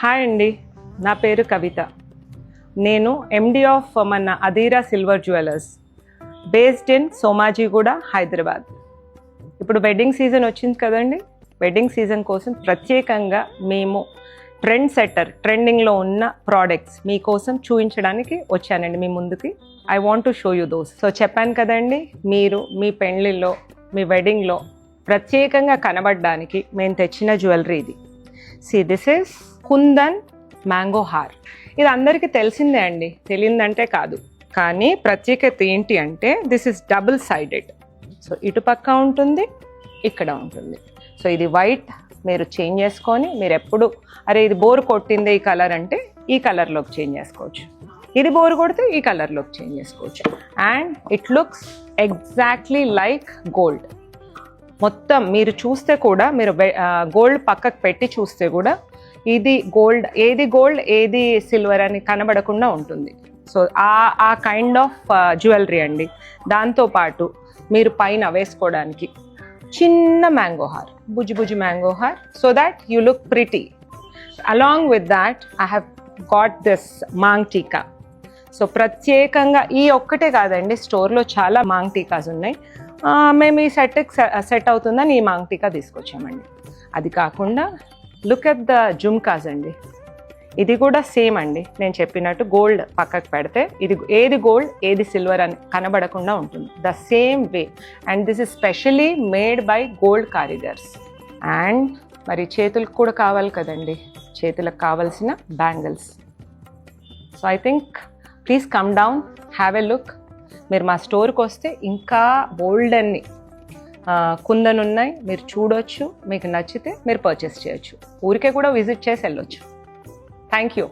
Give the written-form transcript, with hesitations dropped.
Hi అండి, నా పేరు కవిత. నేను ఎండి ఆఫ్ మన Adheera silver jewellers, based in Somajiguda, Hyderabad. ఇప్పుడు వెడ్డింగ్ సీజన్ వచ్చింది కదండి. వెడ్డింగ్ సీజన్ కోసం ప్రత్యేకంగా మేము ట్రెండింగ్లో ఉన్న ప్రోడక్ట్స్ మీకోసం చూపించడానికి వచ్చానండి మీ ముందుకి. I want to show you those. So చెప్పాను కదండి, మీరు మీ పెళ్ళిళ్ళలో, మీ వెడ్డింగ్లో ప్రత్యేకంగా కనబడడానికి మేము తెచ్చిన జ్యువెలరీ ఇది. See, this is Kundan mango హార్. ఇది అందరికీ తెలిసిందే అండి, తెలియదంటే కాదు. కానీ ప్రత్యేకత ఏంటి అంటే this is double sided. So ఇటుపక్క ఉంటుంది, ఇక్కడ ఉంటుంది. సో ఇది వైట్ మీరు చేంజ్ చేసుకొని, మీరు ఎప్పుడు అరే ఇది బోర్ కొట్టిందే ఈ కలర్ అంటే ఈ కలర్లోకి చేంజ్ చేసుకోవచ్చు, ఇది బోర్ కొడితే ఈ కలర్లోకి చేంజ్ చేసుకోవచ్చు. And it looks exactly like gold. మొత్తం మీరు చూస్తే కూడా, మీరు గోల్డ్ పక్కకు పెట్టి చూస్తే కూడా ఇది గోల్డ్, ఏది సిల్వర్ అని కనబడకుండా ఉంటుంది. సో ఆ కైండ్ ఆఫ్ జ్యువెలరీ అండి. దాంతోపాటు మీరు పైన వేసుకోవడానికి చిన్న మ్యాంగో హార్, బుజ్జి మ్యాంగో హార్, so that you look pretty. Along with that I have got this maang tikka. So ప్రత్యేకంగా ఈ ఒక్కటే కాదండి, స్టోర్లో చాలా మాంగ్ టీకాస్ ఉన్నాయి. మేము ఈ సెట్ అవుతుందని ఈ మాంగ్ టీకా తీసుకొచ్చామండి. అది కాకుండా లుక్ ఎట్ ద జుమ్కాస్ అండి. ఇది కూడా సేమ్ అండి, నేను చెప్పినట్టు గోల్డ్ పక్కకు పెడితే ఇది ఏది గోల్డ్ ఏది సిల్వర్ అని కనబడకుండా ఉంటుంది, the same way. And this is specially made by gold కారిగర్స్. అండ్ మరి చేతులకు కూడా కావాలి కదండి, చేతులకు కావాల్సిన bangles. So I think please come down, have a look. మీరు మా స్టోర్కి వస్తే ఇంకా బోల్డ్ అన్ని కుందన్ ఉన్నాయి, మీరు చూడొచ్చు. మీకు నచ్చితే మీరు పర్చేస్ చేయొచ్చు, ఊరికే కూడా విజిట్ చేసి వెళ్ళొచ్చు. Thank you.